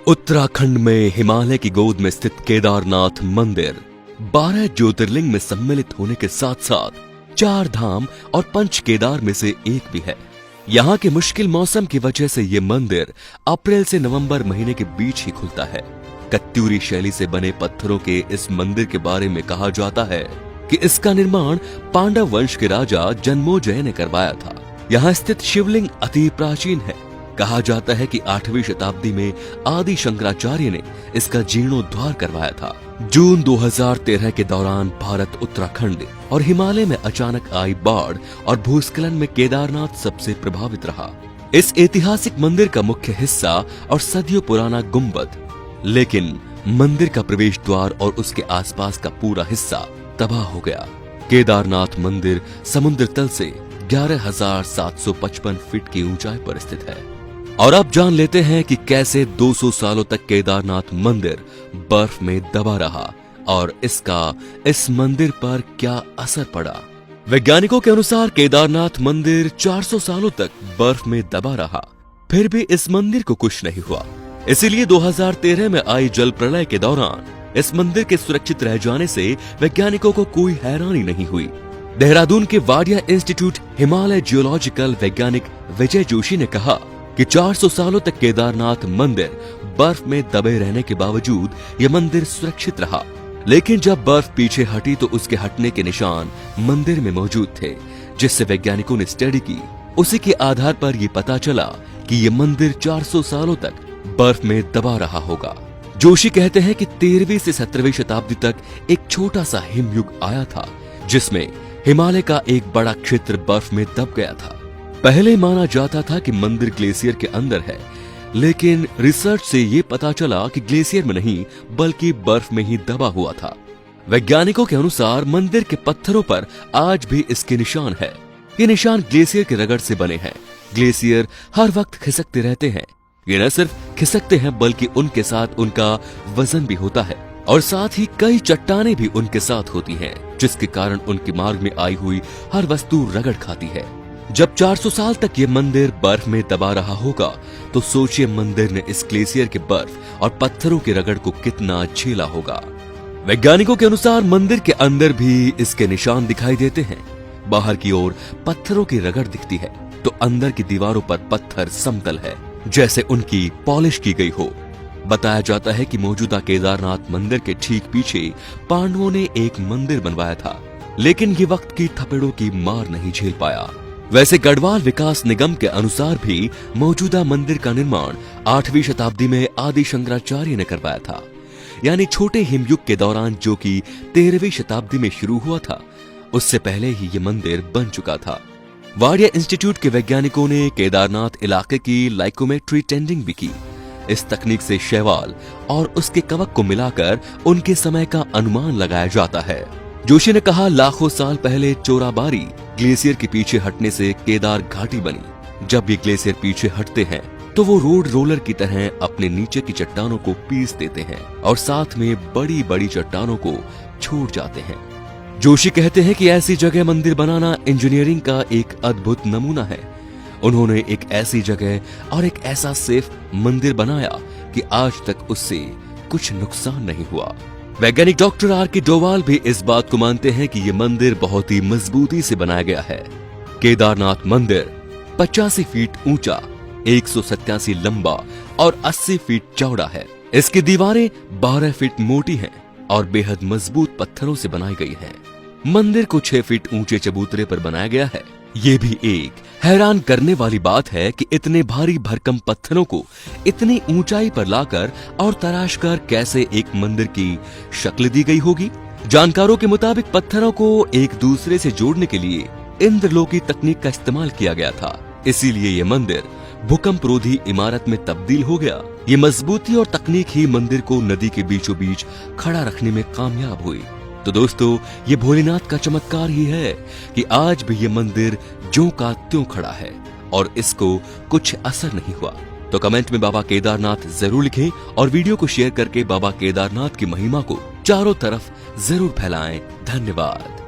उत्तराखंड में हिमालय की गोद में स्थित केदारनाथ मंदिर 12 ज्योतिर्लिंग में सम्मिलित होने के साथ साथ 4 धाम और 5 केदार में से एक भी है। यहाँ के मुश्किल मौसम की वजह से ये मंदिर अप्रैल से नवंबर महीने के बीच ही खुलता है। कत्यूरी शैली से बने पत्थरों के इस मंदिर के बारे में कहा जाता है कि इसका निर्माण पांडव वंश के राजा जन्मोजय ने करवाया था। यहाँ स्थित शिवलिंग अति प्राचीन है। कहा जाता है कि 8वीं शताब्दी में आदि शंकराचार्य ने इसका जीर्णोद्धार करवाया था। जून 2013 के दौरान भारत, उत्तराखंड और हिमालय में अचानक आई बाढ़ और भूस्खलन में केदारनाथ सबसे प्रभावित रहा। इस ऐतिहासिक मंदिर का मुख्य हिस्सा और सदियों पुराना गुंबद, लेकिन मंदिर का प्रवेश द्वार और उसके आसपास का पूरा हिस्सा तबाह हो गया। केदारनाथ मंदिर समुद्र तल से 11,755 फीट की ऊंचाई पर स्थित है। और अब जान लेते हैं कि कैसे 200 सालों तक केदारनाथ मंदिर बर्फ में दबा रहा और इसका इस मंदिर पर क्या असर पड़ा। वैज्ञानिकों के अनुसार केदारनाथ मंदिर 400 सालों तक बर्फ में दबा रहा, फिर भी इस मंदिर को कुछ नहीं हुआ। इसीलिए 2013 में आई जल प्रलय के दौरान इस मंदिर के सुरक्षित रह जाने से वैज्ञानिकों को कोई हैरानी नहीं हुई। देहरादून के वाडिया इंस्टीट्यूट हिमालय जियोलॉजिकल वैज्ञानिक विजय जोशी ने कहा कि 400 सालों तक केदारनाथ मंदिर बर्फ में दबे रहने के बावजूद यह मंदिर सुरक्षित रहा, लेकिन जब बर्फ पीछे हटी तो उसके हटने के निशान मंदिर में मौजूद थे, जिससे वैज्ञानिकों ने स्टडी की। उसी के आधार पर यह पता चला कि यह मंदिर 400 सालों तक बर्फ में दबा रहा होगा। जोशी कहते हैं कि 13वीं से 17वीं शताब्दी तक एक छोटा सा हिमयुग आया था, जिसमें हिमालय का एक बड़ा क्षेत्र बर्फ में दब गया था। पहले माना जाता था कि मंदिर ग्लेशियर के अंदर है, लेकिन रिसर्च से ये पता चला कि ग्लेशियर में नहीं बल्कि बर्फ में ही दबा हुआ था। वैज्ञानिकों के अनुसार मंदिर के पत्थरों पर आज भी इसके निशान है। ये निशान ग्लेशियर के रगड़ से बने हैं। ग्लेशियर हर वक्त खिसकते रहते हैं। ये न सिर्फ खिसकते हैं बल्कि उनके साथ उनका वजन भी होता है और साथ ही कई चट्टानें भी उनके साथ होती हैं, जिसके कारण उनके मार्ग में आई हुई हर वस्तु रगड़ खाती है। जब 400 साल तक ये मंदिर बर्फ में दबा रहा होगा तो सोचिए मंदिर ने इस ग्लेशियर के बर्फ और पत्थरों के रगड़ को कितना झेला होगा। वैज्ञानिकों के अनुसार मंदिर के अंदर भी इसके निशान दिखाई देते हैं। बाहर की ओर पत्थरों की रगड़ दिखती है तो अंदर की दीवारों पर पत्थर समतल है, जैसे उनकी पॉलिश की गई हो। बताया जाता है कि मौजूदा केदारनाथ मंदिर के ठीक पीछे पांडवों ने एक मंदिर बनवाया था, लेकिन ये वक्त की थपेड़ों की मार नहीं झेल पाया। वैसे गढ़वाल विकास निगम के अनुसार भी मौजूदा मंदिर का निर्माण 8वीं शताब्दी में आदि शंकराचार्य ने करवाया था, यानी छोटे हिमयुग के दौरान, जो कि 13वीं शताब्दी में शुरू हुआ था। उससे पहले ही ये मंदिर बन चुका था। वाडिया इंस्टीट्यूट के वैज्ञानिकों ने केदारनाथ इलाके की लाइकोमेट्री टेंडिंग भी की। इस तकनीक से शैवाल और उसके कवक को मिलाकर उनके समय का अनुमान लगाया जाता है। जोशी ने कहा, लाखों साल पहले चोराबारी ग्लेशियर के पीछे हटने से केदार घाटी बनी। जब ये ग्लेशियर पीछे हटते हैं तो वो रोड रोलर की तरह अपने नीचे की चट्टानों को पीस देते हैं और साथ में बड़ी बड़ी चट्टानों को छोड़ जाते हैं। जोशी कहते हैं कि ऐसी जगह मंदिर बनाना इंजीनियरिंग का एक अद्भुत नमूना है। उन्होंने एक ऐसी जगह और एक ऐसा सेफ मंदिर बनाया कि आज तक उससे कुछ नुकसान नहीं हुआ। वैज्ञानिक डॉक्टर R.K. डोवाल भी इस बात को मानते हैं कि यह मंदिर बहुत ही मजबूती से बनाया गया है। केदारनाथ मंदिर 85 फीट ऊंचा, 187 लंबा और 80 फीट चौड़ा है। इसकी दीवारें 12 फीट मोटी हैं और बेहद मजबूत पत्थरों से बनाई गई हैं। मंदिर को 6 फीट ऊंचे चबूतरे पर बनाया गया है। ये भी एक हैरान करने वाली बात है कि इतने भारी भरकम पत्थरों को इतनी ऊंचाई पर लाकर और तराशकर कैसे एक मंदिर की शक्ल दी गई होगी। जानकारों के मुताबिक पत्थरों को एक दूसरे से जोड़ने के लिए इंद्रलोकी तकनीक का इस्तेमाल किया गया था, इसीलिए ये मंदिर भूकंप रोधी इमारत में तब्दील हो गया। ये मजबूती और तकनीक ही मंदिर को नदी के बीचों बीच खड़ा रखने में कामयाब हुई। तो दोस्तों, ये भोलेनाथ का चमत्कार ही है कि आज भी ये मंदिर ज्यों का त्यों खड़ा है और इसको कुछ असर नहीं हुआ। तो कमेंट में बाबा केदारनाथ जरूर लिखें और वीडियो को शेयर करके बाबा केदारनाथ की महिमा को चारों तरफ जरूर फैलाएं। धन्यवाद।